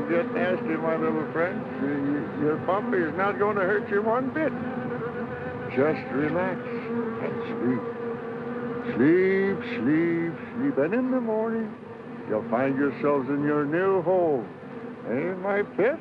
Don't get nasty, my little friend. Your puppy is not going to hurt you one bit. Just relax and sleep. Sleep, sleep, sleep. And in the morning, you'll find yourselves in your new home. Eh, my pets?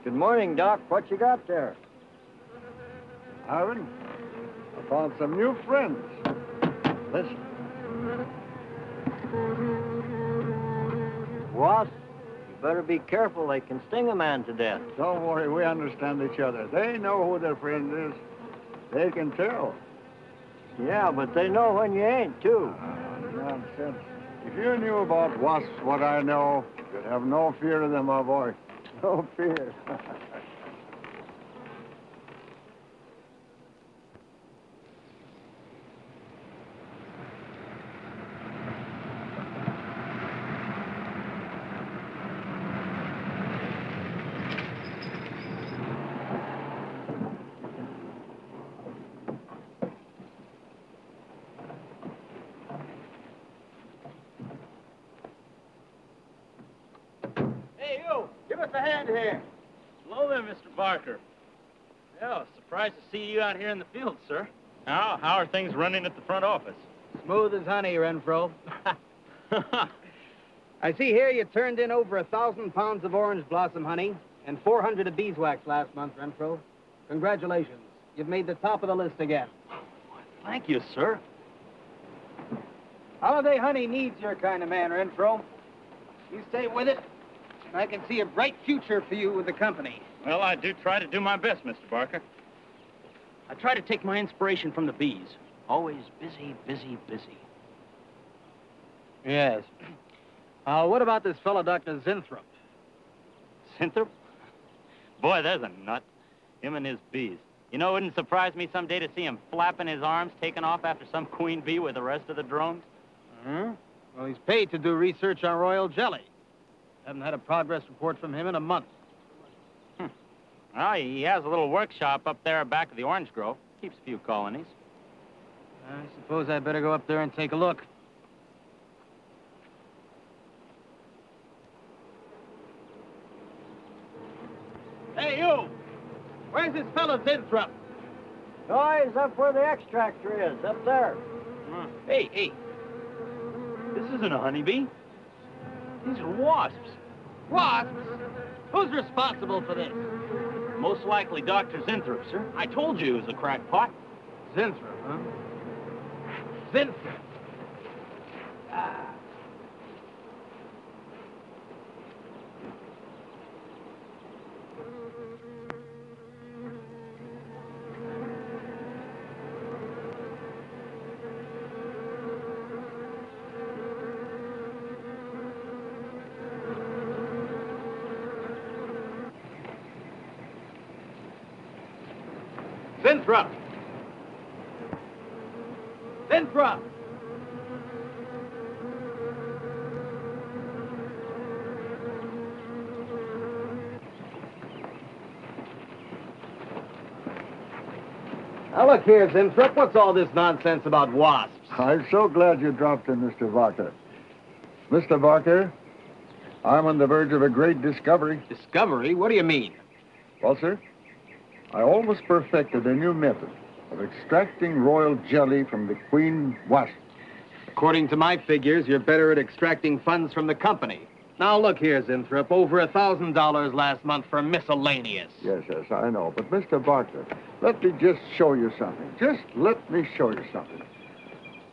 Good morning, Doc. What you got there? Aaron, I found some new friends. Listen. Wasp, you better be careful. They can sting a man to death. Don't worry, we understand each other. They know who their friend is. They can tell. Yeah, but they know when you ain't, too. Nonsense. If you knew about wasps what I know, you'd have no fear of them, my boy. No fear. Hey, you! Give us a hand here. Hello there, Mr. Barker. Yeah, surprised to see you out here in the field, sir. How are things running at the front office? Smooth as honey, Renfro. I see here you turned in over 1,000 pounds of orange blossom honey and 400 of beeswax last month, Renfro. Congratulations. You've made the top of the list again. Thank you, sir. Holiday honey needs your kind of man, Renfro. You stay with it, and I can see a bright future for you with the company. Well, I do try to do my best, Mr. Barker. I try to take my inspiration from the bees. Always busy, busy, busy. Yes. What about this fellow, Dr. Zinthrop? Zinthrop? Boy, there's a nut. Him and his bees. You know, it wouldn't surprise me someday to see him flapping his arms, taking off after some queen bee with the rest of the drones. Hmm? Well, he's paid to do research on royal jelly. Haven't had a progress report from him in a month. Well, he has a little workshop up there back of the orange grove. Keeps a few colonies. I suppose I'd better go up there and take a look. Hey, you! Where's this fellow Zinthrop? Oh, he's up where the extractor is, up there. Hey. This isn't a honeybee. These are wasps. Wasps? Who's responsible for this? Most likely Dr. Zinthrop, sir. I told you he was a crackpot. Zinthrop, huh? Zinthrop. Winthrop! Winthrop! Now, look here, Winthrop. What's all this nonsense about wasps? I'm so glad you dropped in, Mr. Barker. Mr. Barker, I'm on the verge of a great discovery. Discovery? What do you mean? Well, sir, I almost perfected a new method of extracting royal jelly from the queen wasp. According to my figures, you're better at extracting funds from the company. Now, look here, Winthrop. Over $1,000 last month for miscellaneous. Yes, I know. But, Mr. Barker, let me just show you something. Just let me show you something.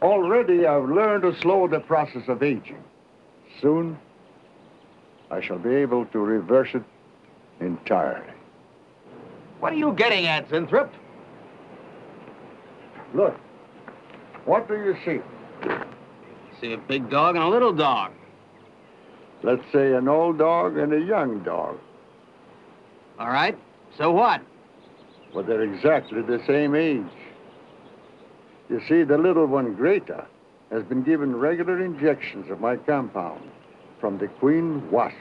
Already, I've learned to slow the process of aging. Soon, I shall be able to reverse it entirely. What are you getting at, Winthrop? Look, what do you see? See a big dog and a little dog. Let's say an old dog and a young dog. All right. So what? Well, they're exactly the same age. You see, the little one, Greta, has been given regular injections of my compound from the queen wasp.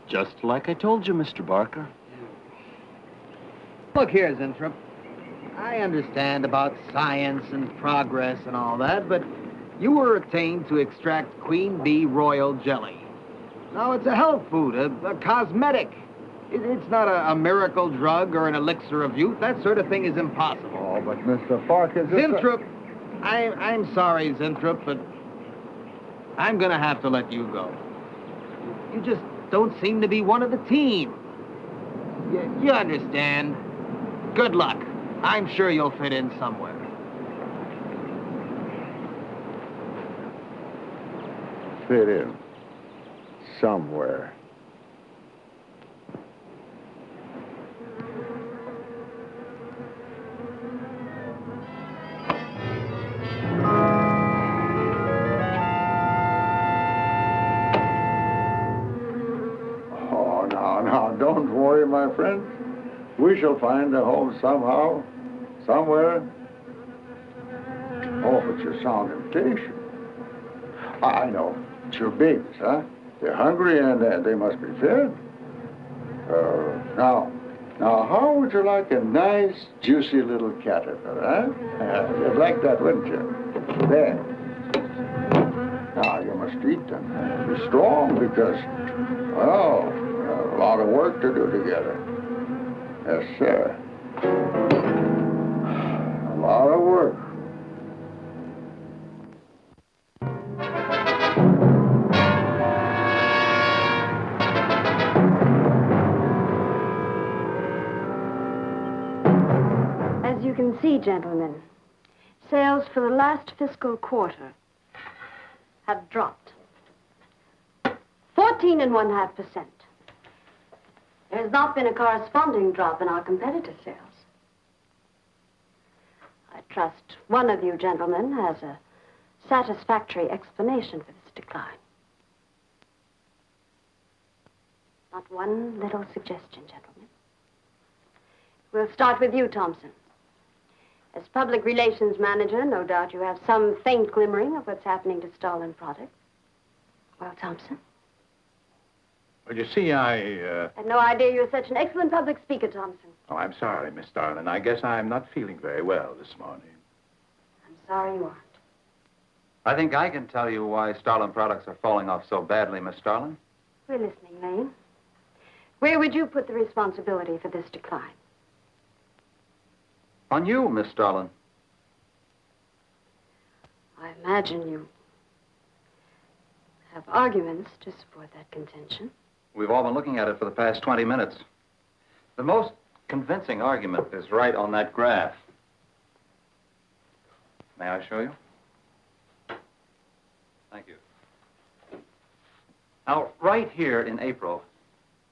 Just like I told you, Mr. Barker. Look here, Winthrop. I understand about science and progress and all that, but you were attained to extract queen bee royal jelly. Now, it's a health food, a cosmetic. It's not a miracle drug or an elixir of youth. That sort of thing is impossible. Oh, but Mr. Barker... Winthrop, I'm sorry, Winthrop, but I'm going to have to let you go. You just don't seem to be one of the team. You understand. Good luck. I'm sure you'll fit in somewhere. Fit in. Somewhere. Oh, now, don't worry, my friend. We shall find a home somehow, somewhere. Oh, but you sound impatient. I know. It's your babies, huh? They're hungry and they must be fed. Now, how would you like a nice, juicy little caterpillar, huh? You'd like that, wouldn't you? There. Now, you must eat them. Be strong because, well, a lot of work to do together. Yes, sir. A lot of work. As you can see, gentlemen, sales for the last fiscal quarter have dropped 14.5%. There has not been a corresponding drop in our competitor sales. I trust one of you gentlemen has a satisfactory explanation for this decline. Not one little suggestion, gentlemen. We'll start with you, Thompson. As public relations manager, no doubt you have some faint glimmering of what's happening to Starlin products. Well, Thompson? Well, you see, I had no idea you were such an excellent public speaker, Thompson. Oh, I'm sorry, Miss Starlin. I guess I'm not feeling very well this morning. I'm sorry you aren't. I think I can tell you why Starlin products are falling off so badly, Miss Starlin. We're listening, Lane. Where would you put the responsibility for this decline? On you, Miss Starlin. I imagine you have arguments to support that contention. We've all been looking at it for the past 20 minutes. The most convincing argument is right on that graph. May I show you? Thank you. Now, right here in April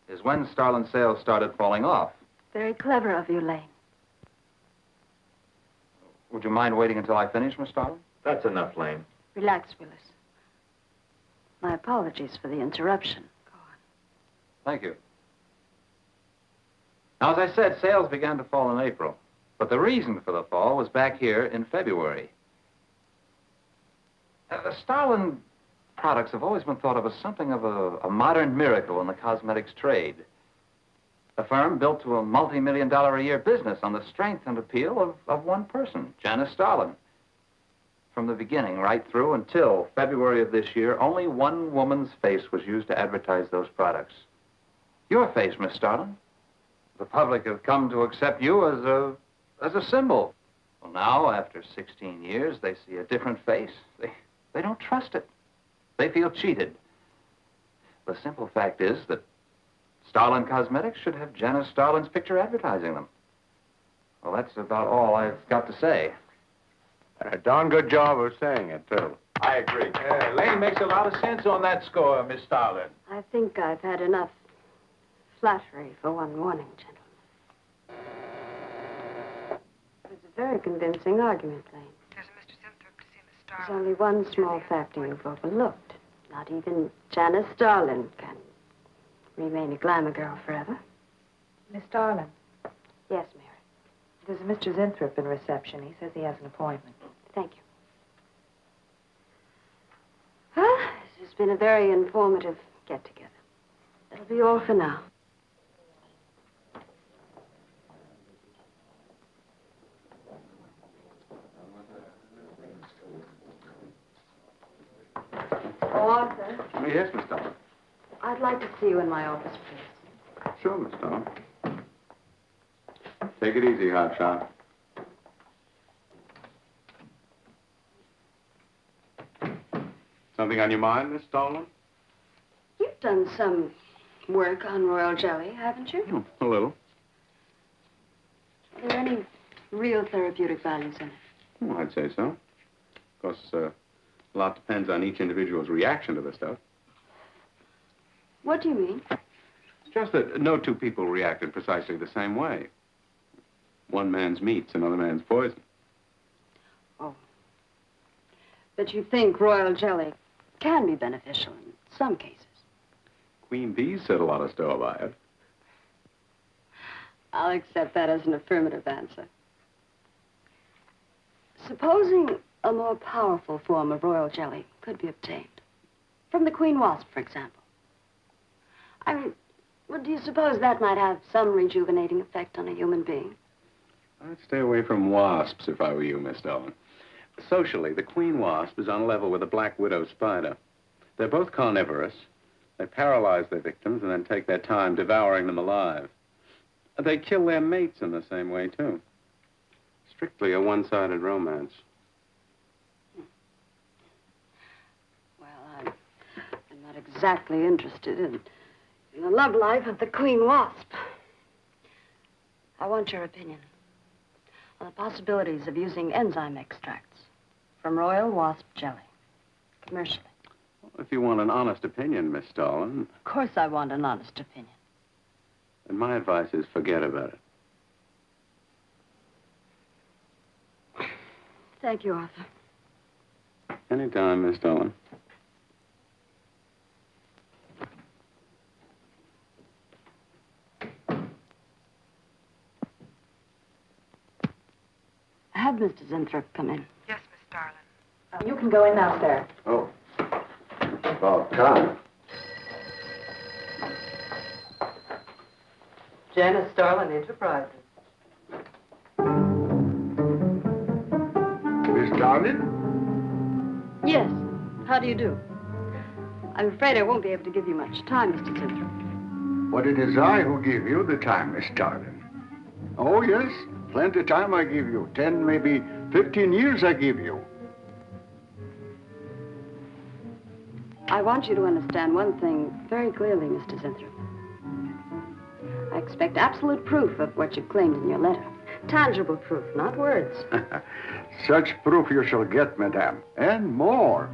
is when Starlin sales started falling off. Very clever of you, Lane. Would you mind waiting until I finish, Miss Starlin? That's enough, Lane. Relax, Willis. My apologies for the interruption. Go on. Thank you. Now, as I said, sales began to fall in April. But the reason for the fall was back here in February. The Starlin products have always been thought of as something of a modern miracle in the cosmetics trade. A firm built to a multi-million-dollar-a-year business on the strength and appeal of one person, Janice Starlin. From the beginning, right through until February of this year, only one woman's face was used to advertise those products. Your face, Miss Starlin. The public have come to accept you as a symbol. Well, now, after 16 years, they see a different face. They don't trust it. They feel cheated. The simple fact is that Starlin Cosmetics should have Janice Starlin's picture advertising them. Well, that's about all I've got to say. A darn good job of saying it, too. I agree. Lane makes a lot of sense on that score, Miss Starlin. I think I've had enough flattery for one morning, gentlemen. It was a very convincing argument, Lane. There's Mr. Zimthorpe to see Miss There's Starlin. only one small factor you've overlooked. Not even Janice Starlin can remain a glamour girl forever. Miss Starlin, Yes, Mary. there's Mr. Zimthorpe in reception. He says he has an appointment. Thank you. Well, this has been a very informative get-together. That'll be all for now. Oh, Arthur, Yes, Miss Starlin. I'd like to see you in my office, please. Sure, Miss Starlin. Take it easy, hotshot. Something on your mind, Miss Starlin? You've done some work on royal jelly, haven't you? A little. Are there any real therapeutic values in it? Well, I'd say so. Of course, a lot depends on each individual's reaction to the stuff. What do you mean? It's just that no two people reacted precisely the same way. One man's meat's another man's poison. Oh. But you think royal jelly can be beneficial in some cases? Queen bees set a lot of store by it. I'll accept that as an affirmative answer. Supposing a more powerful form of royal jelly could be obtained. From the queen wasp, for example. I mean, well, do you suppose that might have some rejuvenating effect on a human being? I'd stay away from wasps if I were you, Miss Starlin. Socially, the queen wasp is on a level with the black widow spider. They're both carnivorous. They paralyze their victims and then take their time devouring them alive. They kill their mates in the same way, too. Strictly a one-sided romance. Well, I'm not exactly interested in the love life of the queen wasp. I want your opinion on the possibilities of using enzyme extracts from royal wasp jelly, commercially. If you want an honest opinion, Miss Starlin, Of course I want an honest opinion. then my advice is forget about it. Thank you, Arthur. Anytime, Miss Starlin. Have Mr. Zimthorpe come in. Yes, Miss Starlin. You can go in now, sir. Oh. About time. Janice Starlin Enterprises. Miss Starlin? Yes. How do you do? I'm afraid I won't be able to give you much time, Mr. Zimthorpe. But it is I who give you the time, Miss Starlin. Oh, yes. Plenty of time I give you. 10, maybe 15 years I give you. I want you to understand one thing very clearly, Mr. Zimthorpe. I expect absolute proof of what you claimed in your letter. Tangible proof, not words. Such proof you shall get, madame, and more.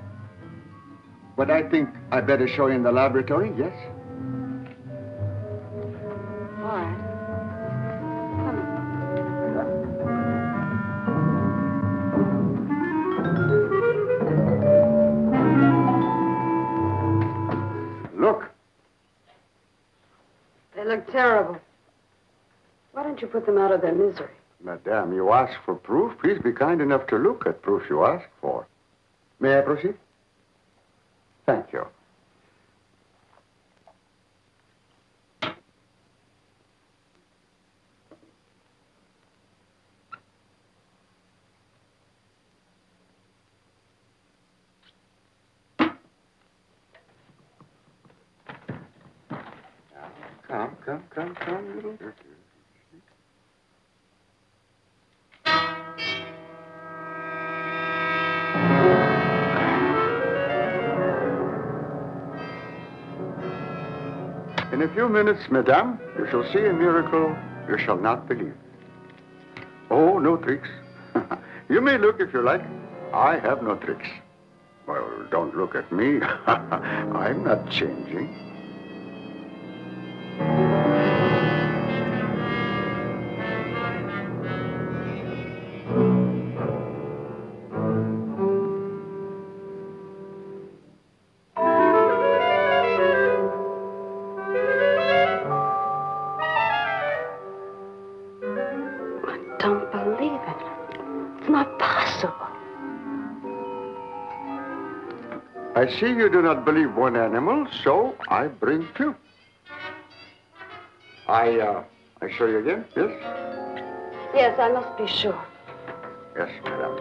But I think I better show you in the laboratory, yes? All right. Come in. Look, They look terrible. Why don't you put them out of their misery? Madame, you ask for proof. Please be kind enough to look at proof you ask for. May I proceed? Thank you. Come, little. In a few minutes, madame, you shall see a miracle you shall not believe. Oh, no tricks. You may look if you like. I have no tricks. Well, don't look at me. I'm not changing. Don't believe it. It's not possible. I see you do not believe one animal, so I bring two. I show you again, yes? Yes, I must be sure. Yes, madame.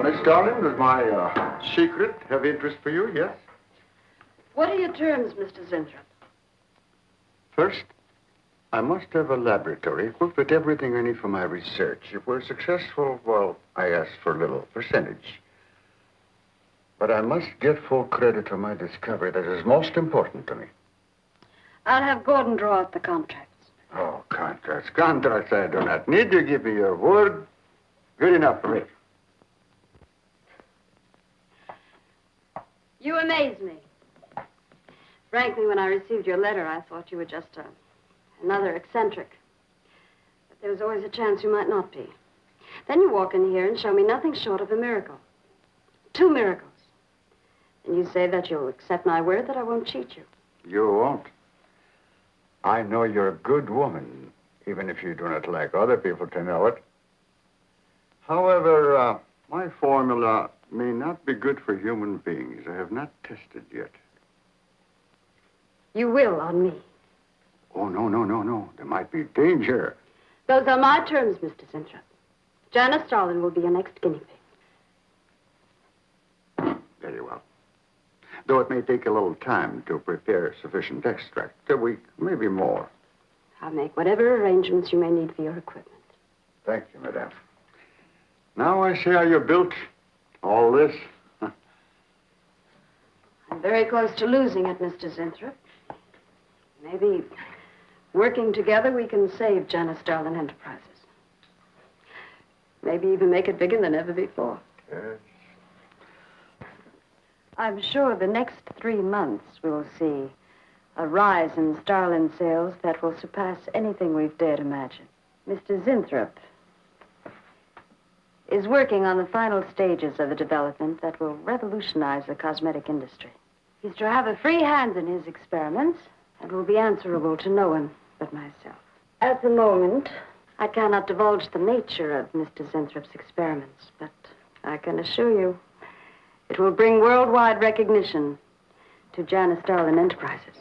Miss Darling, does my secret have interest for you, yes? What are your terms, Mr. Zinthrop? First, I must have a laboratory equipped with everything I need for my research. If we're successful, well, I ask for a little percentage. But I must get full credit for my discovery. That is most important to me. I'll have Gordon draw up the contracts. Oh, contracts. Contracts I do not need. You give me your word. Good enough for me. You amaze me. Frankly, when I received your letter, I thought you were just another eccentric. But there was always a chance you might not be. Then you walk in here and show me nothing short of a miracle. 2 miracles. And you say that you'll accept my word that I won't cheat you. You won't. I know you're a good woman, even if you do not like other people to know it. However, my formula may not be good for human beings. I have not tested yet. You will on me. Oh, no. There might be danger. Those are my terms, Mr. Zinthrop. Janice Starlin will be your next guinea pig. Very well. Though it may take a little time to prepare sufficient extract. A week, maybe more. I'll make whatever arrangements you may need for your equipment. Thank you, madame. Now I see how you built all this. I'm very close to losing it, Mr. Zinthrop. Maybe working together we can save Janice Starlin Enterprises. Maybe even make it bigger than ever before. Yes. I'm sure the next 3 months we'll see a rise in Starlin sales that will surpass anything we've dared imagine. Mr. Zinthrop is working on the final stages of a development that will revolutionize the cosmetic industry. He's to have a free hand in his experiments and will be answerable to no one but myself. At the moment, I cannot divulge the nature of Mr. Zinthrop's experiments, but I can assure you it will bring worldwide recognition to Janice Starlin Enterprises.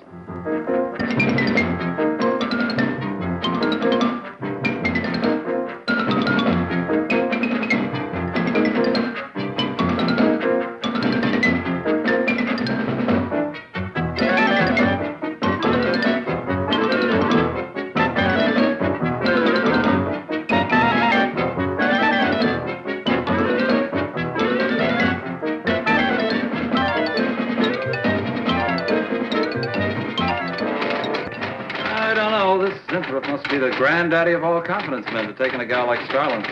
Must be the granddaddy of all confidence men to taking a gal like Starlin.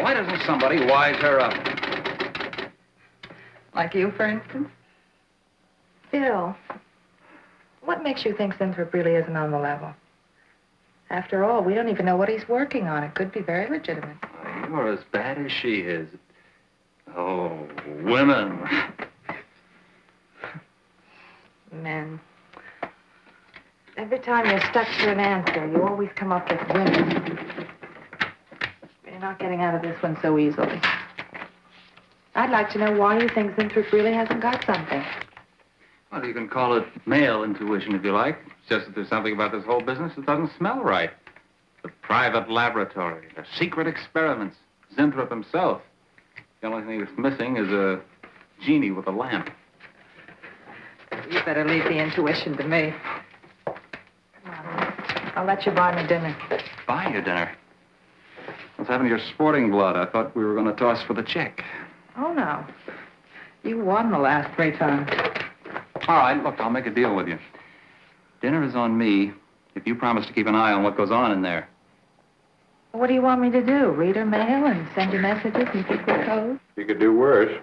Why doesn't somebody wise her up? Like you, for instance? Bill, what makes you think Winthrop really isn't on the level? After all, we don't even know what he's working on. It could be very legitimate. You're as bad as she is. Oh, women. Men. Every time you're stuck to an answer, you always come up with women. You're not getting out of this one so easily. I'd like to know why you think Winthrop really hasn't got something. Well, you can call it male intuition if you like. It's just that there's something about this whole business that doesn't smell right. The private laboratory, the secret experiments, Winthrop himself. The only thing that's missing is a genie with a lamp. You better leave the intuition to me. Come on. I'll let you buy me dinner. Buy you dinner? What's happened to your sporting blood? I thought we were going to toss for the check. Oh, no. You won the last 3 times. All right, look, I'll make a deal with you. Dinner is on me if you promise to keep an eye on what goes on in there. What do you want me to do? Read her mail and send you messages and keep her code? You could do worse.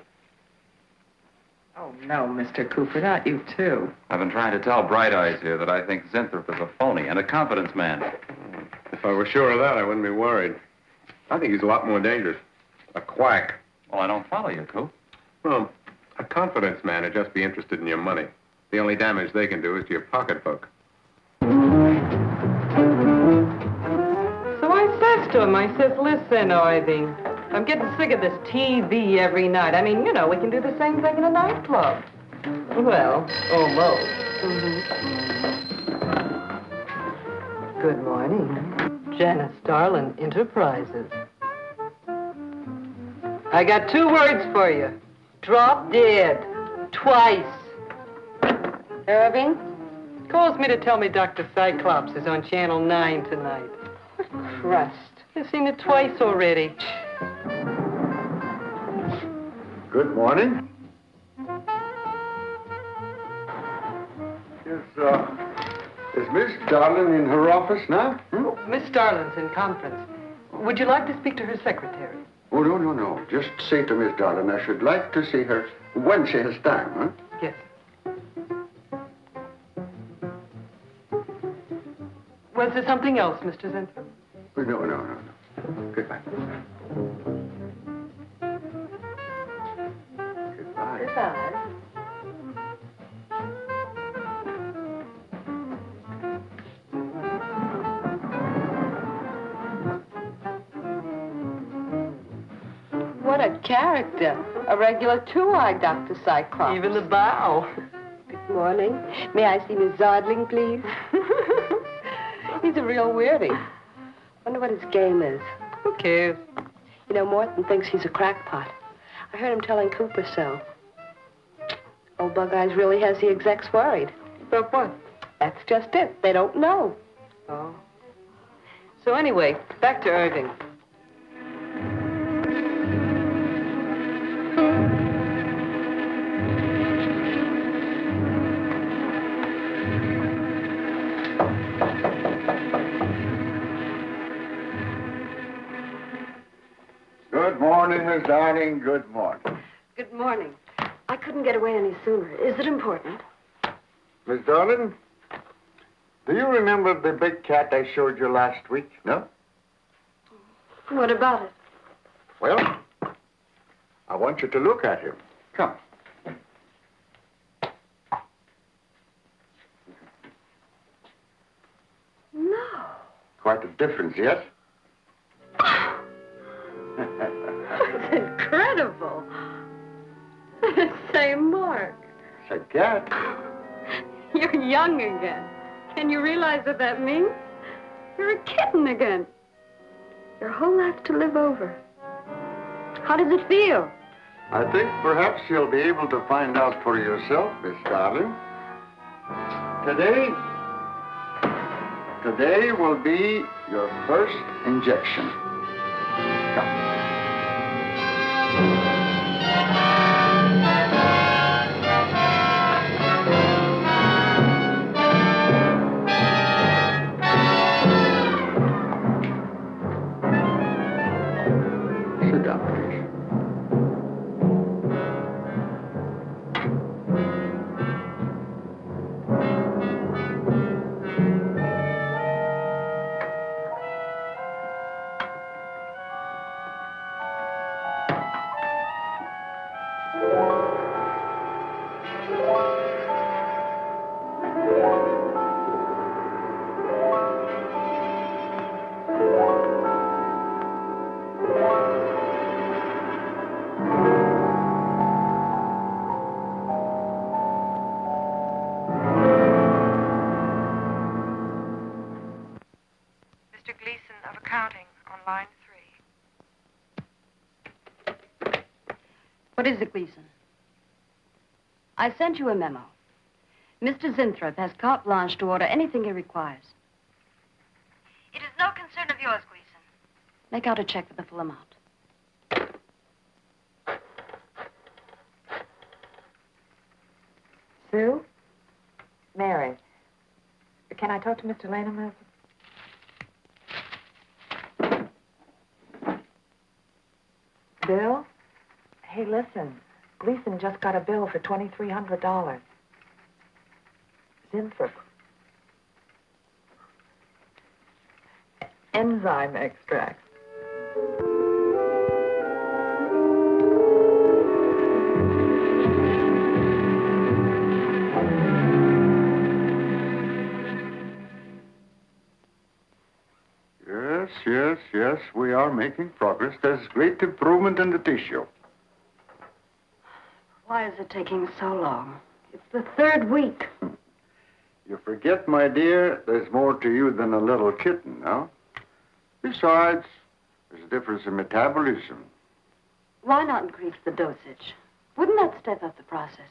Oh, no, Mr. Cooper, not you, too. I've been trying to tell Bright Eyes here that I think Winthrop is a phony and a confidence man. If I were sure of that, I wouldn't be worried. I think he's a lot more dangerous. A quack. Well, I don't follow you, Coop. Well, a confidence man would just be interested in your money. The only damage they can do is to your pocketbook. So I says to him, I says, listen, Irving, I'm getting sick of this TV every night. I mean, you know, we can do the same thing in a nightclub. Well, almost. Good morning. Janice Starlin Enterprises. I got 2 words for you. Drop dead. Twice. Irving? Calls me to tell me Dr. Cyclops is on Channel 9 tonight. Crust. I've seen it twice already. Good morning. Is Miss Darlin in her office now? Miss Starlin's in conference. Would you like to speak to her secretary? Oh, no. Just say to Miss Darlin I should like to see her when she has time, huh? Yes. Was there something else, Mr. Winthrop? Oh, no. Goodbye. Goodbye. Goodbye. What a character. A regular 2-eyed Dr. Cyclops. Even the bow. Good morning. May I see Miss Zodling, please? He's a real weirdie. Wonder what his game is. Who cares? You know, Morton thinks he's a crackpot. I heard him telling Cooper so. Old Bug Eyes really has the execs worried. About what? That's just it. They don't know. Oh. So anyway, back to Irving. Good morning, Miss Darling. Good morning. Good morning. I couldn't get away any sooner. Is it important? Miss Darlin, do you remember the big cat I showed you last week? No? What about it? Well, I want you to look at him. Come. No. Quite a difference, yes? That's incredible. Same mark. It's a cat. You're young again. Can you realize what that means? You're a kitten again. Your whole life to live over. How does it feel? I think perhaps you'll be able to find out for yourself, Miss Darling. Today will be your first injection. Come. Sit down, please. of accounting on line 3. What is it, Gleason? I sent you a memo. Mr. Zinthrop has carte blanche to order anything he requires. It is no concern of yours, Gleason. Make out a check for the full amount. Sue? Mary. Can I talk to Mr. Lane a minute? Bill? Hey, listen. Gleason just got a bill for $2,300. Zinthrop. Enzyme extract. Yes, we are making progress. There's great improvement in the tissue. Why is it taking so long? It's the 3rd week. You forget, my dear, there's more to you than a little kitten, no? Besides, there's a difference in metabolism. Why not increase the dosage? Wouldn't that step up the process?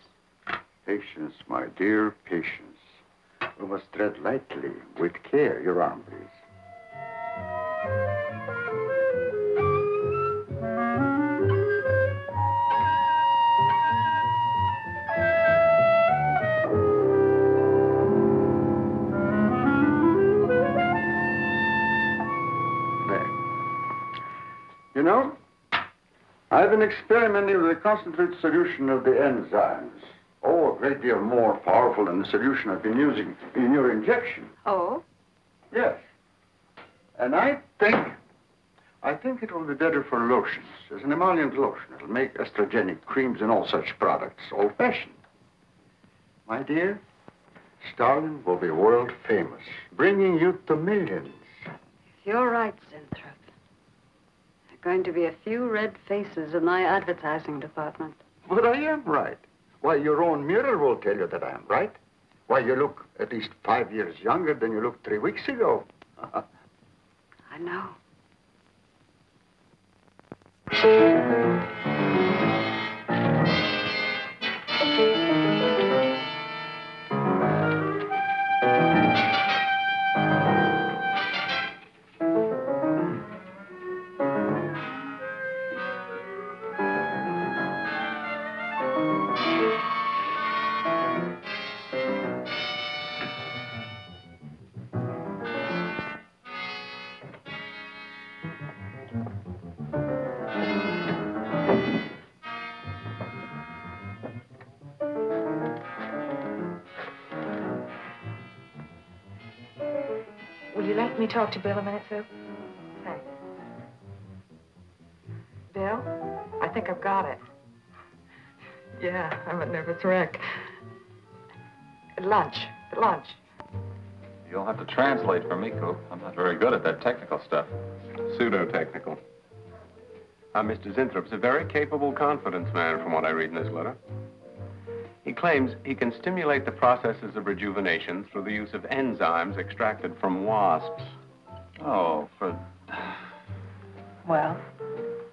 Patience, my dear, patience. We must tread lightly, with care. Your arm, please. You know, I've been experimenting with a concentrated solution of the enzymes. Oh, a great deal more powerful than the solution I've been using in your injection. Oh? Yes. And I think it will be better for lotions. As an emollient lotion, it'll make estrogenic creams and all such products old-fashioned. My dear, Stalin will be world famous, bringing you to millions. You're right, Zinthrop. There are going to be a few red faces in my advertising department. But I am right. Why, your own mirror will tell you that I am right. Why, you look at least 5 years younger than you looked 3 weeks ago. I know. Will you let me talk to Bill a minute, Sue? Thanks. Bill, I think I've got it. Yeah, I'm a nervous wreck. At lunch. You'll have to translate for me, Coop. I'm not very good at that technical stuff. Pseudo-technical. Mr. Zinthrup's a very capable confidence man, from what I read in this letter. He claims he can stimulate the processes of rejuvenation through the use of enzymes extracted from wasps. Oh, for... Well,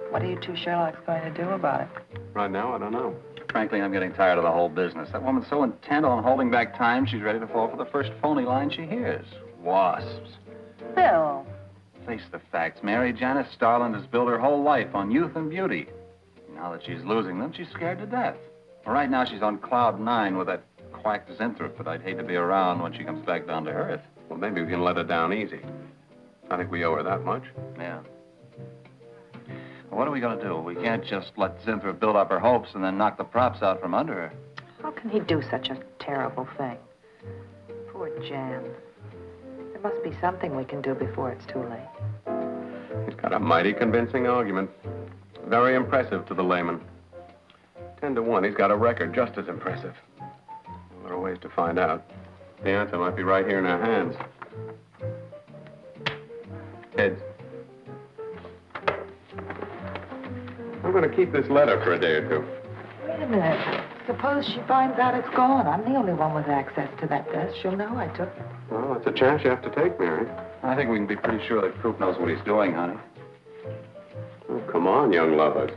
what are you two Sherlocks going to do about it? Right now, I don't know. Frankly, I'm getting tired of the whole business. That woman's so intent on holding back time, she's ready to fall for the first phony line she hears. Wasps. Bill. Face the facts, Mary. Janice Starland has built her whole life on youth and beauty. Now that she's losing them, she's scared to death. Well, right now, she's on cloud 9 with that quack Zinthrop that I'd hate to be around when she comes back down to earth. Well, maybe we can let her down easy. I think we owe her that much. Yeah. Well, what are we going to do? We can't just let Zinthrop build up her hopes and then knock the props out from under her. How can he do such a terrible thing? Poor Jan. There must be something we can do before it's too late. He's got a mighty convincing argument. Very impressive to the layman. 10 to 1, he's got a record just as impressive. Well, there are ways to find out. The answer might be right here in our hands. Heads. I'm going to keep this letter for a day or two. Wait a minute. Suppose she finds out it's gone. I'm the only one with access to that desk. She'll know I took it. Well, that's a chance you have to take, Mary. I think we can be pretty sure that Coop knows what he's doing, honey. Oh, come on, young lovers.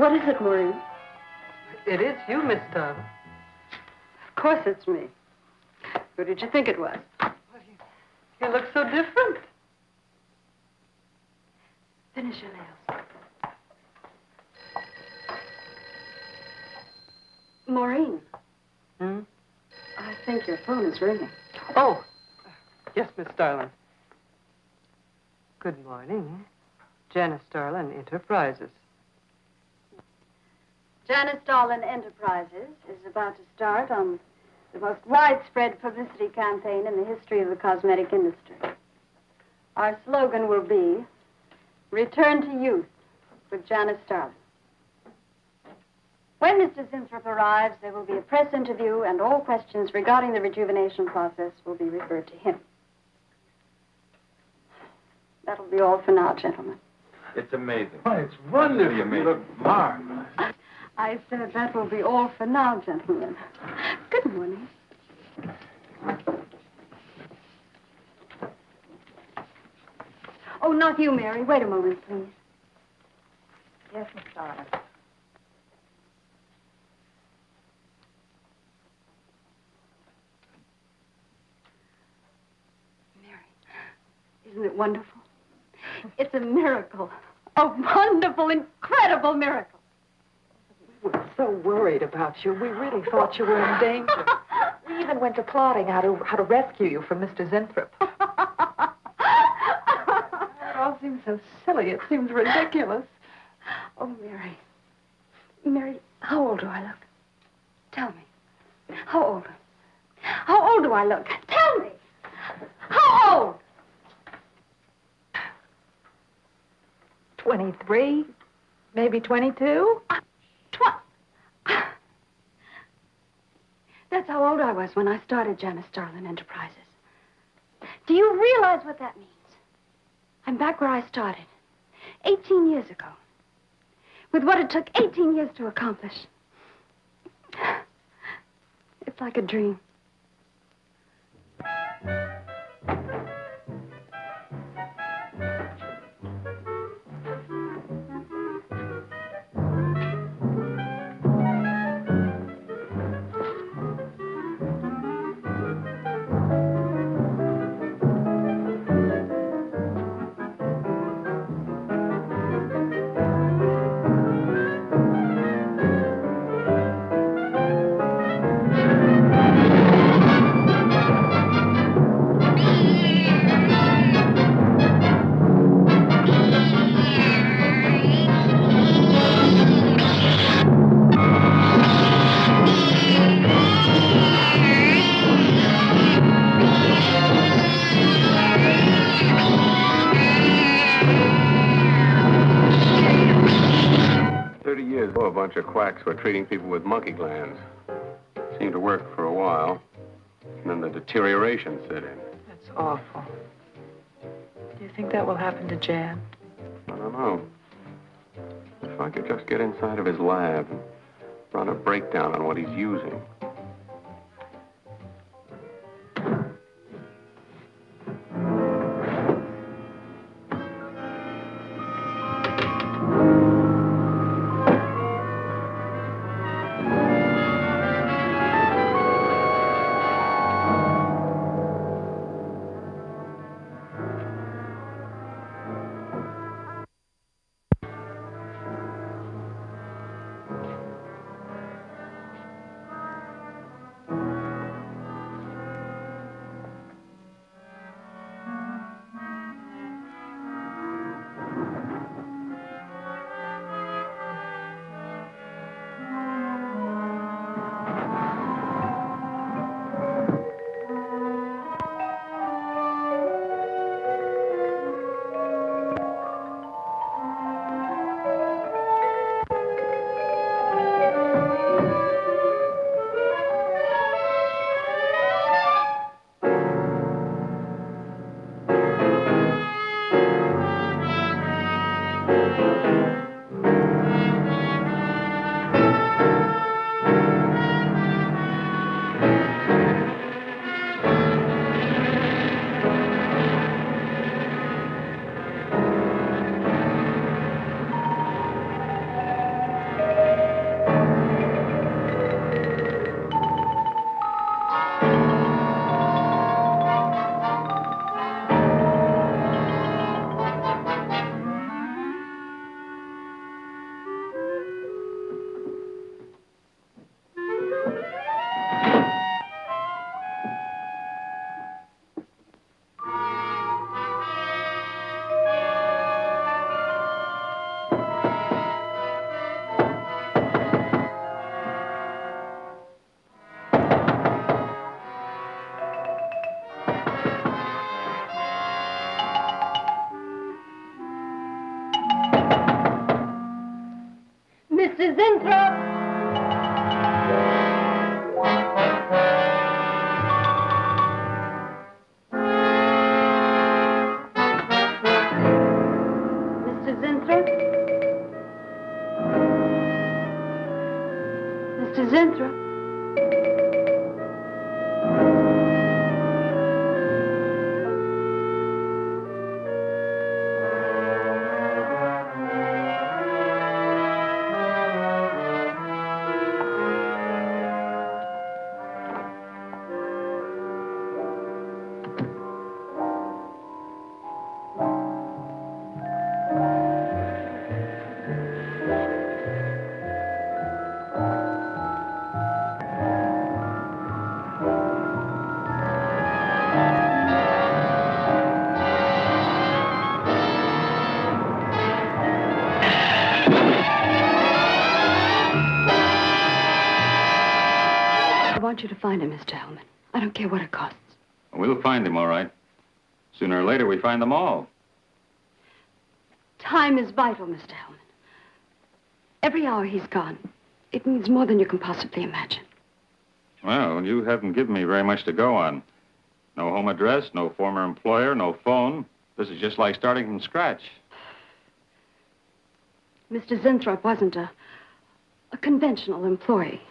What is it, Maureen? It is you, Miss Darling. Of course it's me. Who did you think it was? You look so different. Finish your nails. Maureen. Hmm? I think your phone is ringing. Oh, yes, Miss Starlin. Good morning. Janice Starlin Enterprises. Janice Starlin Enterprises is about to start on the most widespread publicity campaign in the history of the cosmetic industry. Our slogan will be, Return to Youth with Janice Starlin. When Mr. Zinthrop arrives, there will be a press interview, and all questions regarding the rejuvenation process will be referred to him. That'll be all for now, gentlemen. It's amazing. Oh, it's wonderful. You look marvelous. I said that will be all for now, gentlemen. Good morning. Oh, not you, Mary. Wait a moment, please. Yes, Miss Starlin. Isn't it wonderful? It's a miracle. A wonderful, incredible miracle. We were so worried about you. We really thought you were in danger. We even went to plotting how to rescue you from Mr. Zinthrop. It all seems so silly. It seems ridiculous. Oh, Mary. Mary, how old do I look? Tell me. How old? How old do I look? Tell me. How old? 23, maybe 22. That's how old I was when I started Janice Starlin Enterprises. Do you realize what that means? I'm back where I started, 18 years ago, with what it took 18 years to accomplish. It's like a dream. A bunch of quacks were treating people with monkey glands. Seemed to work for a while, and then the deterioration set in. That's awful. Do you think that will happen to Jan? I don't know. If I could just get inside of his lab and run a breakdown on what he's using. Mrs. Zinthrop! Mr. Zinthrop? Mr. Zinthrop? want you to find him, Mr. Hellman. I don't care what it costs. We'll find him, all right. Sooner or later, we find them all. Time is vital, Mr. Hellman. Every hour he's gone, it means more than you can possibly imagine. Well, you haven't given me very much to go on. No home address, no former employer, no phone. This is just like starting from scratch. Mr. Zinthrop wasn't a conventional employee.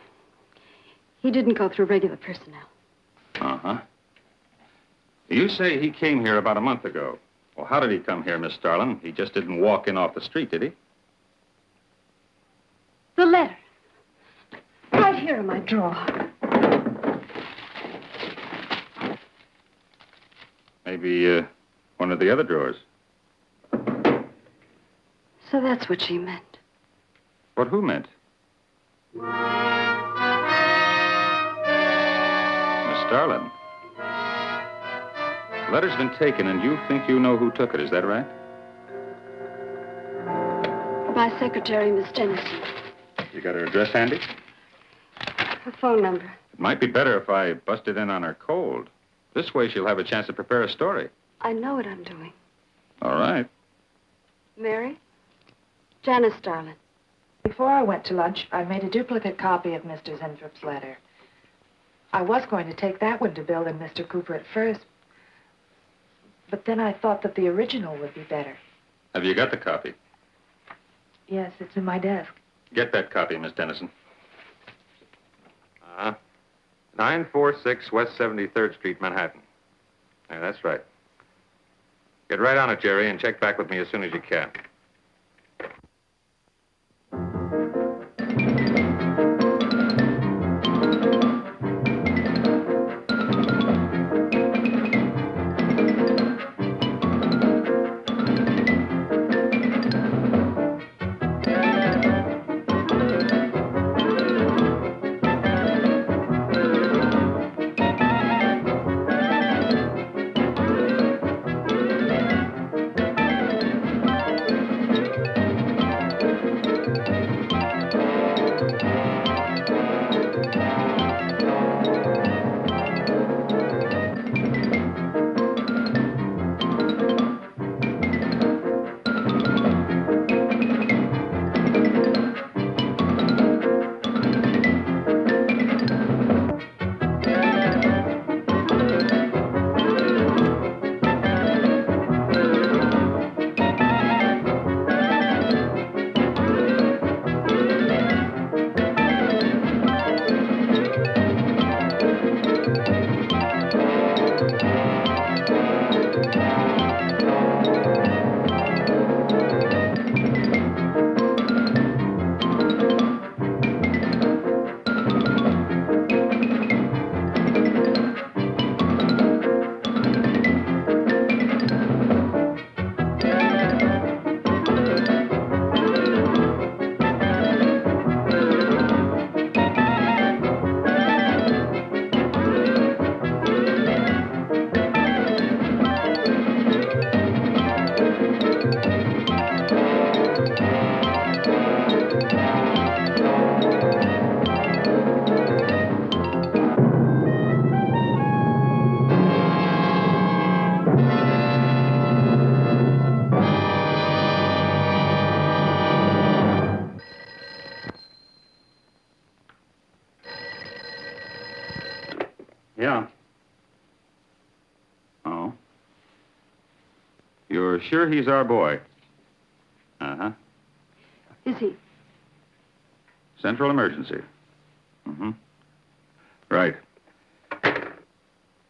He didn't go through regular personnel. Uh-huh. You say he came here about a month ago. Well, how did he come here, Miss Starlin? He just didn't walk in off the street, did he? The letter. Right here in my drawer. Maybe, one of the other drawers. So that's what she meant. What who meant? Miss Starlin. The letter's been taken, and you think you know who took it, is that right? My secretary, Miss Tennyson. You got her address handy? Her phone number. It might be better if I busted in on her cold. This way she'll have a chance to prepare a story. I know what I'm doing. All right. Mary? Janice Starlin. Before I went to lunch, I made a duplicate copy of Mr. Zinthrup's letter. I was going to take that one to Bill and Mr. Cooper at first, but then I thought that the original would be better. Have you got the copy? Yes, it's in my desk. Get that copy, Miss Dennison. 946 West 73rd Street, Manhattan. Yeah, that's right. Get right on it, Jerry, and check back with me as soon as you can. Yeah. Oh. You're sure he's our boy? Uh-huh. Is he? Central emergency. Mm-hmm. Right.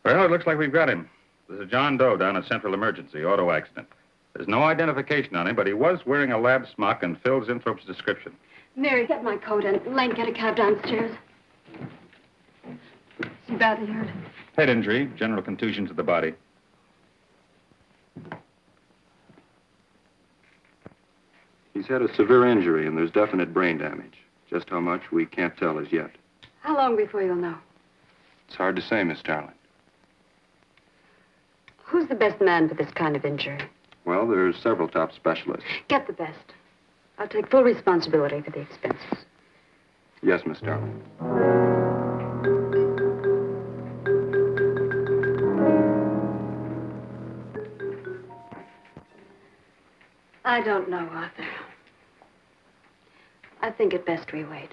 Well, it looks like we've got him. There's a John Doe down at Central Emergency, auto accident. There's no identification on him, but he was wearing a lab smock and filled Zinthrop's description. Mary, get my coat and Lane, get a cab downstairs. Is he badly hurt? Head injury, general contusion to the body. He's had a severe injury, and there's definite brain damage. Just how much, we can't tell as yet. How long before you'll know? It's hard to say, Miss Starlin. Who's the best man for this kind of injury? Well, there's several top specialists. Get the best. I'll take full responsibility for the expenses. Yes, Miss Starlin. I don't know, Arthur. I think it best we wait.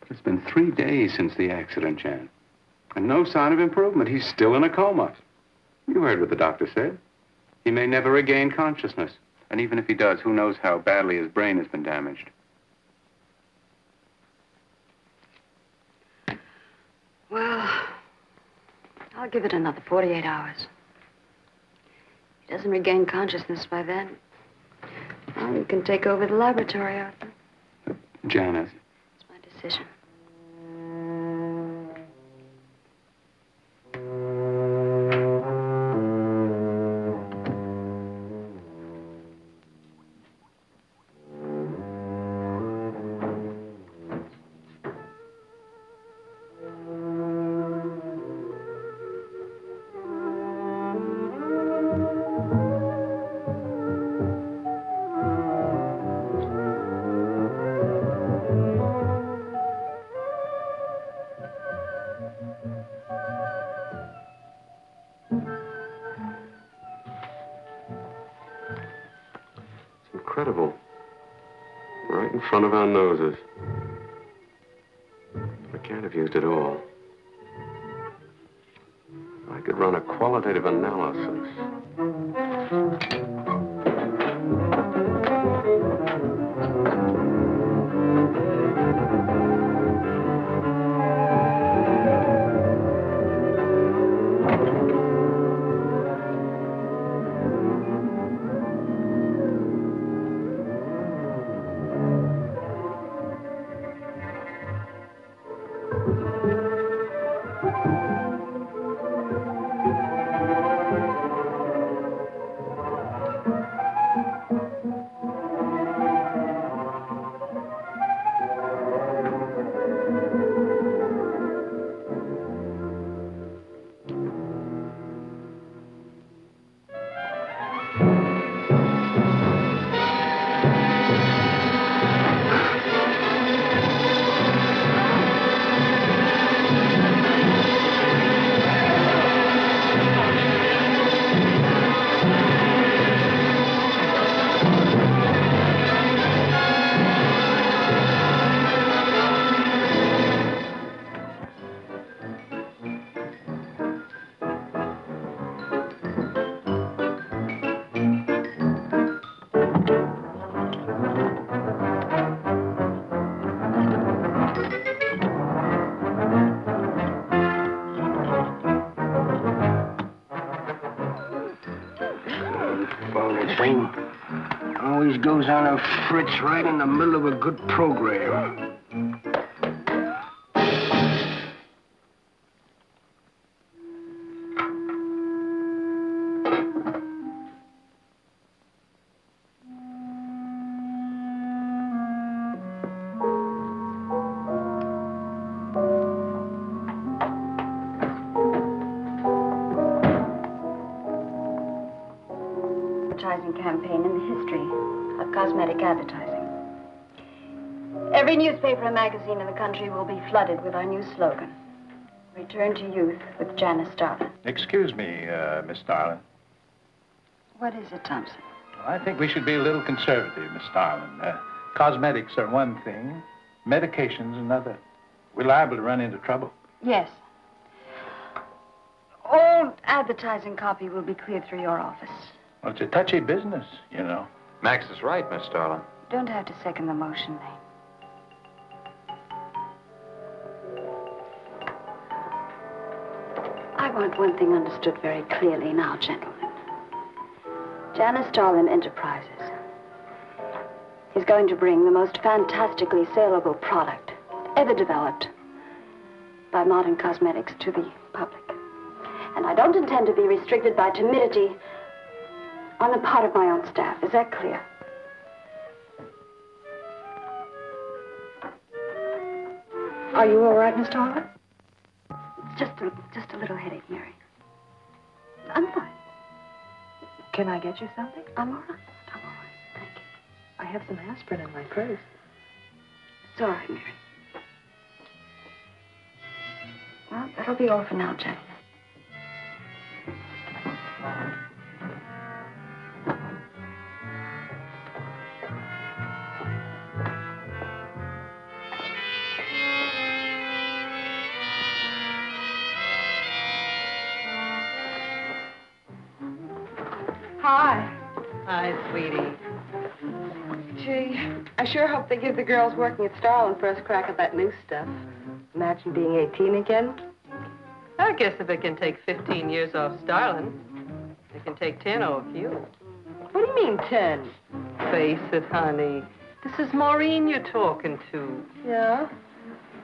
It's been 3 days since the accident, Jan. And no sign of improvement. He's still in a coma. You heard what the doctor said. He may never regain consciousness. And even if he does, who knows how badly his brain has been damaged. Well, I'll give it another 48 hours. If he doesn't regain consciousness by then, well, you can take over the laboratory, Arthur. Janet. It's my decision. Incredible. Right in front of our noses. I can't have used it all. I could run a qualitative analysis. Thing always goes on a fritz right in the middle of a good program. Campaign in the history of cosmetic advertising. Every newspaper and magazine in the country will be flooded with our new slogan, Return to Youth with Janice Starlin. Excuse me, Miss Starlin. What is it, Thompson? I think we should be a little conservative, Miss Starlin. Cosmetics are one thing, medications another. We're liable to run into trouble. Yes. All advertising copy will be cleared through your office. Well, it's a touchy business, you know. Max is right, Miss Starlin. You don't have to second the motion, Lane. I want one thing understood very clearly now, gentlemen. Janice Starlin Enterprises is going to bring the most fantastically saleable product ever developed by modern cosmetics to the public. And I don't intend to be restricted by timidity on the part of my own staff. Is that clear? Are you all right, Miss Starlin? It's just a little headache, Mary. I'm fine. Can I get you something? I'm all right. I'm all right. Thank you. I have some aspirin in my purse. It's all right, Mary. Well, that'll be all for now, gentlemen. Hi. Hi, sweetie. Gee, I sure hope they give the girls working at Starland first crack at that new stuff. Imagine being 18 again. I guess if it can take 15 years off Starlin, it can take 10 off you. What do you mean, 10? Face it, honey. This is Maureen you're talking to. Yeah?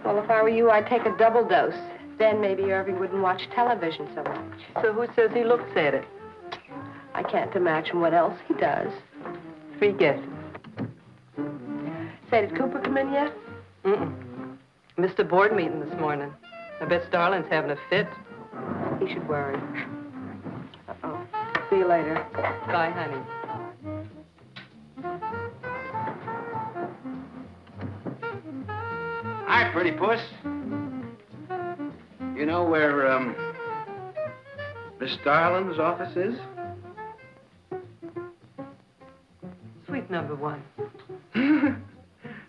Well, if I were you, I'd take a double dose. Then maybe Irving wouldn't watch television so much. So who says he looks at it? I can't imagine what else he does. Three guesses. Say, did Cooper come in yet? Mm-mm. Missed a board meeting this morning. I bet Starlin's having a fit. He should worry. Uh-oh. See you later. Bye, honey. Hi, pretty puss. You know where, Miss Starlin's office is? Suite number 1.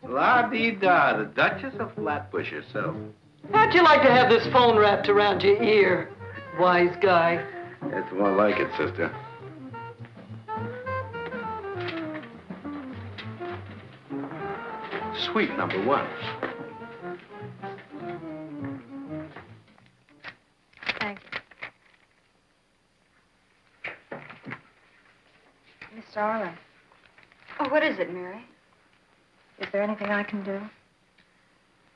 La-dee-da, the Duchess of Flatbush herself. How'd you like to have this phone wrapped around your ear, wise guy? It's more like it, sister. Suite number 1. Thanks. Miss Starlin, Oh, what is it, Mary? is there anything I can do?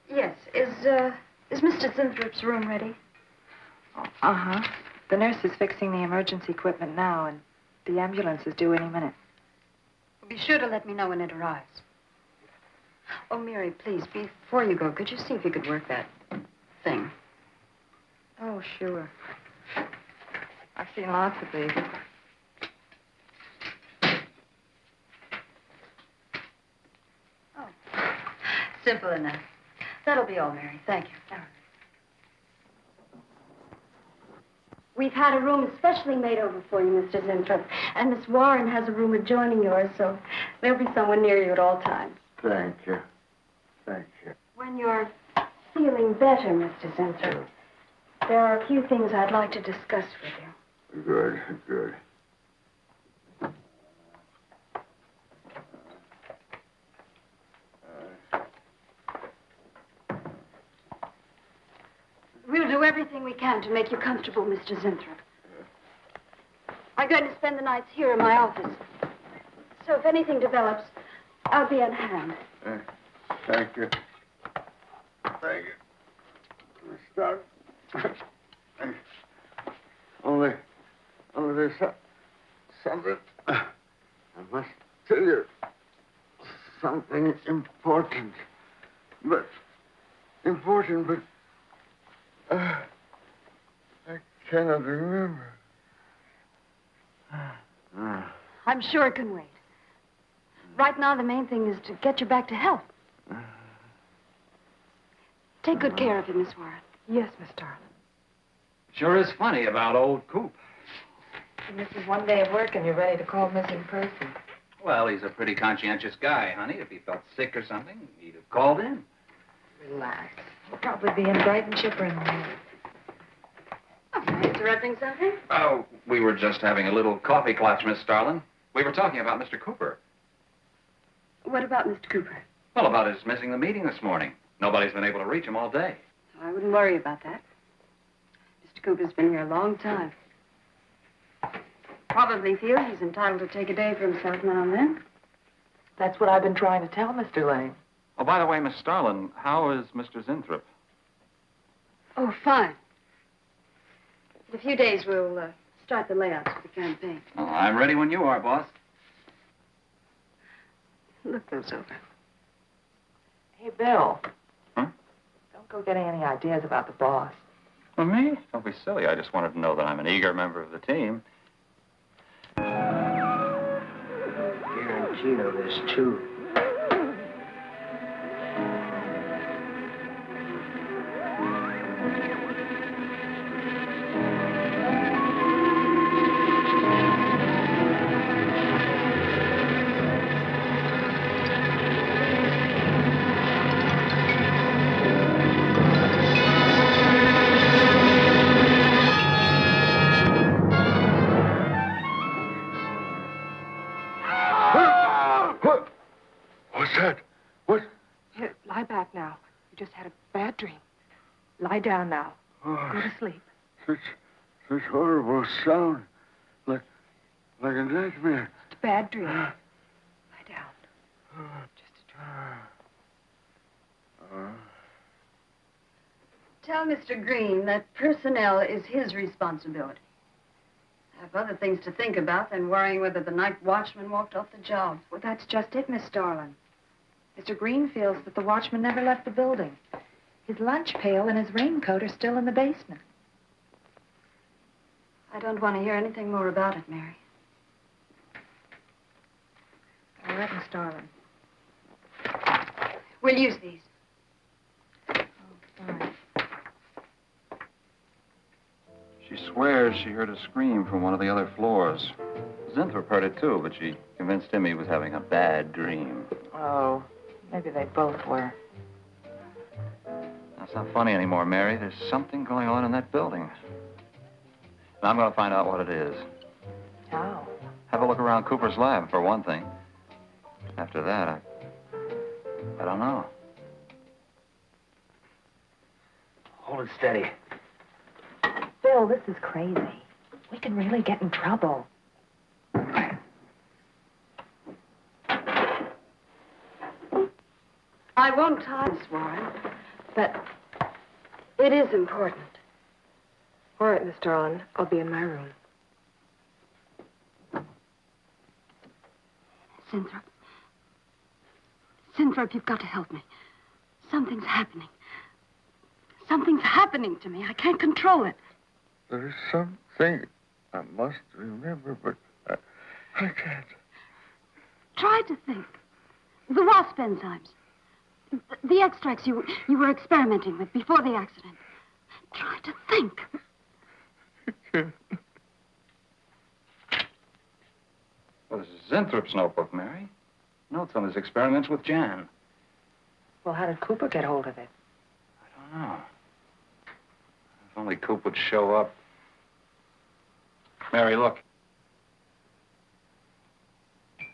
Yes. Is Mr. Zinthrop's room ready? Uh-huh. The nurse is fixing the emergency equipment now, and the ambulance is due any minute. Well, be sure to let me know when it arrives. Oh, Mary, please, before you go, could you see if you could work that thing? Oh, sure. I've seen lots of these. Oh, simple enough. That'll be all, Mary. Thank you. We've had a room especially made over for you, Mr. Zinthrop. And Miss Warren has a room adjoining yours, so there'll be someone near you at all times. Thank you. Thank you. When you're feeling better, Mr. Zinthrop, there are a few things I'd like to discuss with you. Good, good. We'll do everything we can to make you comfortable, Mr. Zinthrop. I'm going to spend the nights here in my office. So if anything develops, I'll be on hand. Thank you. Thank you. Start. Only there's something. I must tell you. Something important. But I cannot remember. I'm sure it can wait. Right now, the main thing is to get you back to health. Take good care of him, Miss Warren. Yes, Miss Starlin. Sure is funny about old Coop. And this is one day of work and you're ready to call missing person. Well, he's a pretty conscientious guy, honey. If he felt sick or something, he'd have called in. Relax. He'll probably be in bright and chipper in the morning. Oh, am I interrupting something? Oh, we were just having a little coffee clutch, Miss Starlin. We were talking about Mr. Cooper. What about Mr. Cooper? Well, about his missing the meeting this morning. Nobody's been able to reach him all day. I wouldn't worry about that. Mr. Cooper's been here a long time. Probably feels he's entitled to take a day for himself now and then. That's what I've been trying to tell Mr. Lane. Oh, by the way, Miss Starlin, how is Mr. Zinthrop? Oh, fine. In a few days, we'll start the layouts for the campaign. Oh, I'm ready when you are, boss. Look those over. Hey, Bill. Huh? Don't go getting any ideas about the boss. Well, me? Don't be silly. I just wanted to know that I'm an eager member of the team. Guarantee of this, too. that? What? Here, lie back now. You just had a bad dream. Lie down now. Oh, Go to sleep. such horrible sound. Like a nightmare. It's a bad dream. Lie down. Just a dream. Tell Mr. Green that personnel is his responsibility. I have other things to think about than worrying whether the night watchman walked off the job. Well, that's just it, Miss Starlin. Mr. Green feels that the watchman never left the building. His lunch pail and his raincoat are still in the basement. I don't want to hear anything more about it, Mary. All right, Miss Starlin. We'll use these. Fine. She swears she heard a scream from one of the other floors. Zinthrop heard it too, but she convinced him he was having a bad dream. Oh, maybe they both were. That's not funny anymore, Mary. There's something going on in that building. And I'm going to find out what it is. How? Have a look around Cooper's lab, for one thing. After that, I don't know. Hold it steady. Bill, this is crazy. We can really get in trouble. I won't tie this, Warren, but it is important. All right, Miss Starlin. I'll be in my room. Zinthrop. Zinthrop, you've got to help me. Something's happening. Something's happening to me. I can't control it. There is something I must remember, but I can't. Try to think. The wasp enzymes. The extracts you were experimenting with before the accident. Try to think. Well, this is Zinthrop's notebook, Mary. Notes on his experiments with Jan. Well, how did Cooper get hold of it? I don't know. If only Coop would show up. Mary, look. It's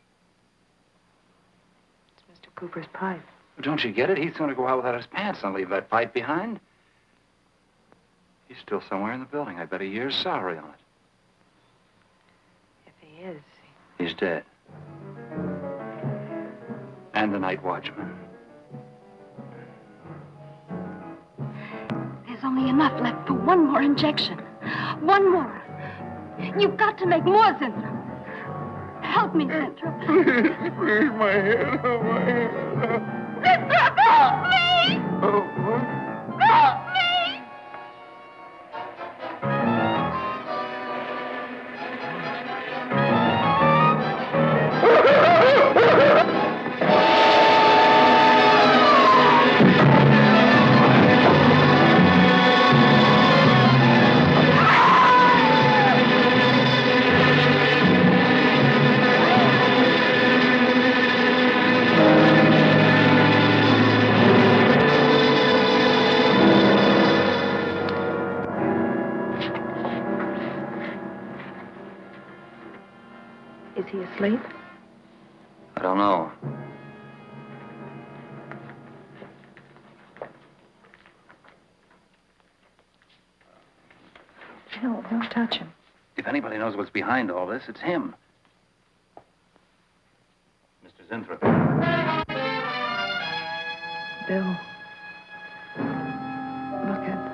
Mr. Cooper's pipe. Don't you get it? He's going to go out without his pants and leave that pipe behind. He's still somewhere in the building. I bet a year's salary on it. If he is. He's dead. And the night watchman. There's only enough left for one more injection. One more. You've got to make more, Zinthrop. Help me, Zinthrop. Please, my head, oh, my head. Zinthrop, help me! Oh, what? Help me! Is he asleep? I don't know. Bill, don't touch him. If anybody knows what's behind all this, it's him. Mr. Zinthrop. Bill. Look at...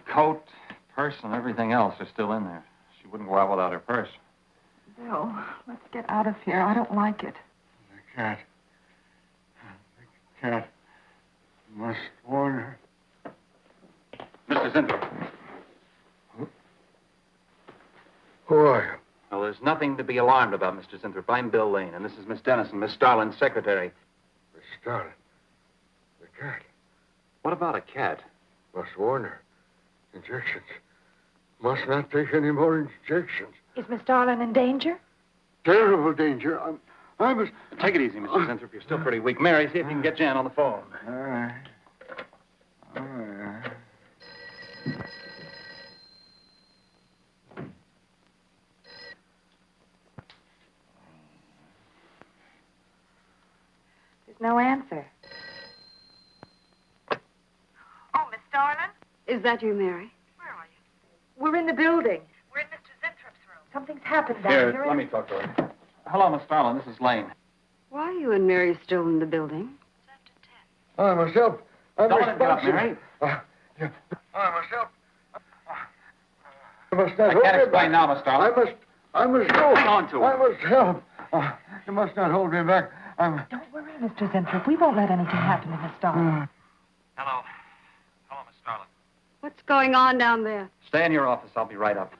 Coat, purse, and everything else are still in there. She wouldn't go out without her purse. Bill, let's get out of here. I don't like it. I can't. cat must warn her. Mr. Zinthrop. Who are you? Well, there's nothing to be alarmed about, Mr. Zinthrop. I'm Bill Lane, and this is Miss Dennison, Miss Starlin's secretary. Miss Starlin. The cat. What about a cat? Must warn her. Injections. Must not take any more injections. Is Miss Darlin in danger? Terrible danger. I must... Take it easy, Mr. Zinthrop. You're still pretty weak. Mary, see if you can get Jan on the phone. All right. All right. There's no answer. Oh, Miss Darlin? Is that you, Mary? Where are you? We're in the building. We're in Mr. Zinthrop's room. Something's happened down Here, here. let me talk to her. Hello, Miss Starlin. This is Lane. Why are you and Mary still in the building? I must help. I'm Don't let him get up, responsible. Mary. I must help. I must not I hold can't me explain back. now, Miss Starlin. I must go. Hang on to her. I must help. You must not hold me back. Don't worry, Mr. Zinthrop. We won't let anything happen to Miss Darlin. Hello. Hello, Miss Starlin. What's going on down there? Stay in your office. I'll be right up.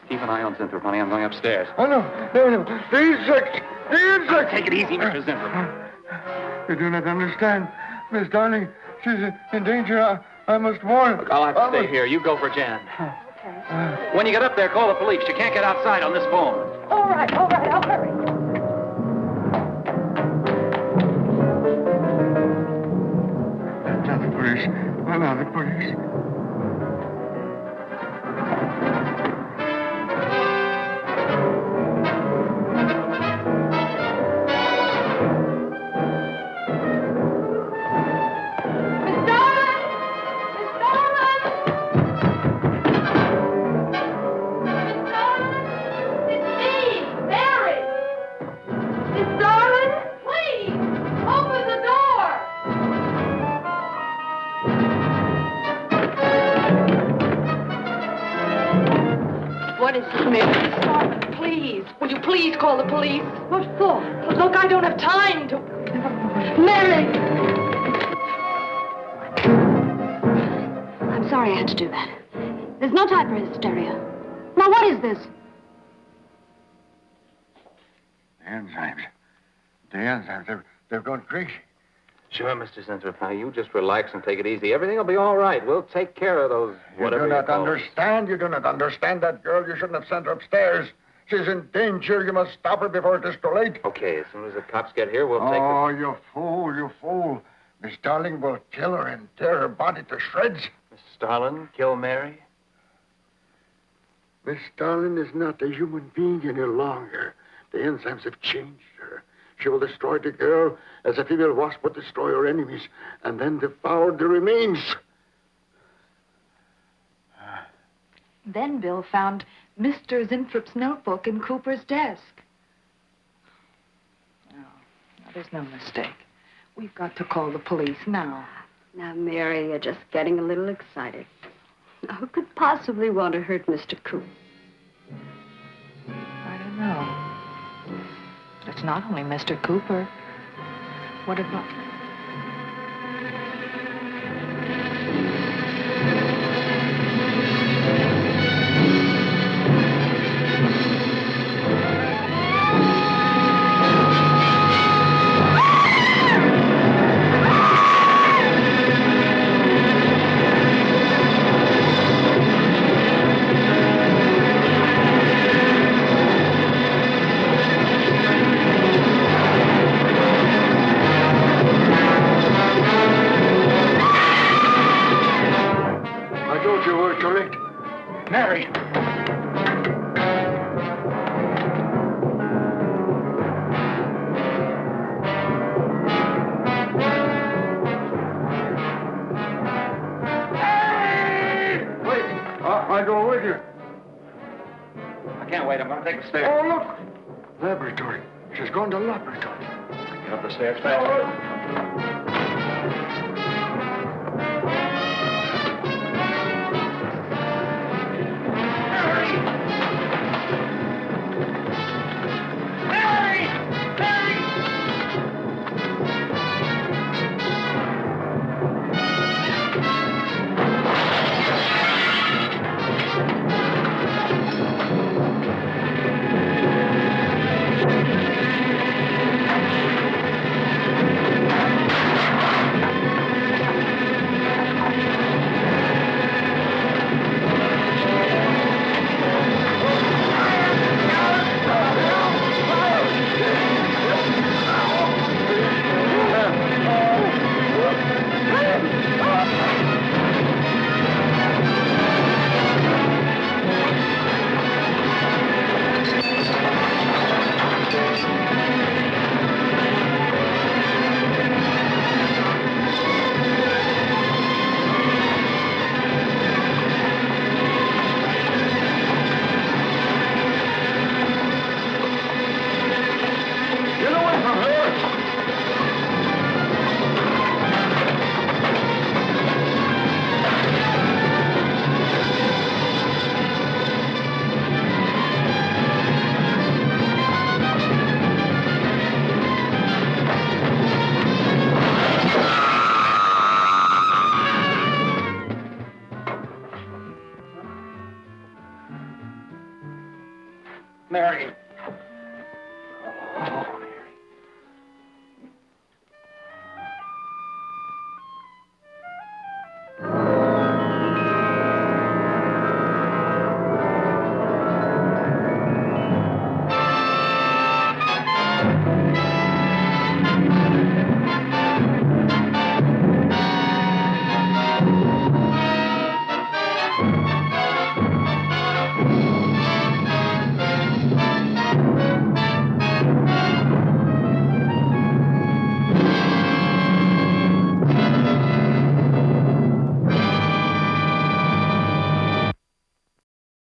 Keep an eye on Zinthrop, honey. I'm going upstairs. Oh, no. No. The insect. The insect. Take it easy, Mr. Zinthrop. You do not understand. Miss Darling, she's in danger. I must warn. Look, I'll have to stay here. You go for Jan. Okay. When you get up there, call the police. You can't get outside on this phone. All right. I'll hurry. Tell the police. Allow the police. What is it, Mary? Darlin, please. Will you please call the police? What for? Look, I don't have time to... Mary! I'm sorry I had to do that. There's no time for hysteria. Now, what is this? The enzymes. They've gone crazy. Sure, Mr. Zinthrop. Now, you just relax and take it easy. Everything will be all right. We'll take care of those whatever You do not call them. understand. You do not understand that girl. You shouldn't have sent her upstairs. She's in danger. You must stop her before it is too late. Okay, as soon as the cops get here, we'll take Oh, you fool, you fool. Miss Darling will kill her and tear her body to shreds. Miss Starlin, kill Mary? Miss Darling is not a human being any longer. The enzymes have changed her. She will destroy the girl as a female wasp would destroy her enemies, and then devour the remains. Then Bill found Mr. Zinthrop's notebook in Cooper's desk. No, there's no mistake. We've got to call the police now. Now, Mary, you're just getting a little excited. Who could possibly want to hurt Mr. Coop? I don't know. It's not only Mr. Cooper. What about... I told you were correct. Mary! Wait, I go with you. I can't wait. I'm going to take the stairs. Oh, look. Laboratory. She's gone to laboratory. Get up the stairs fast. Mary! Mary! Mary.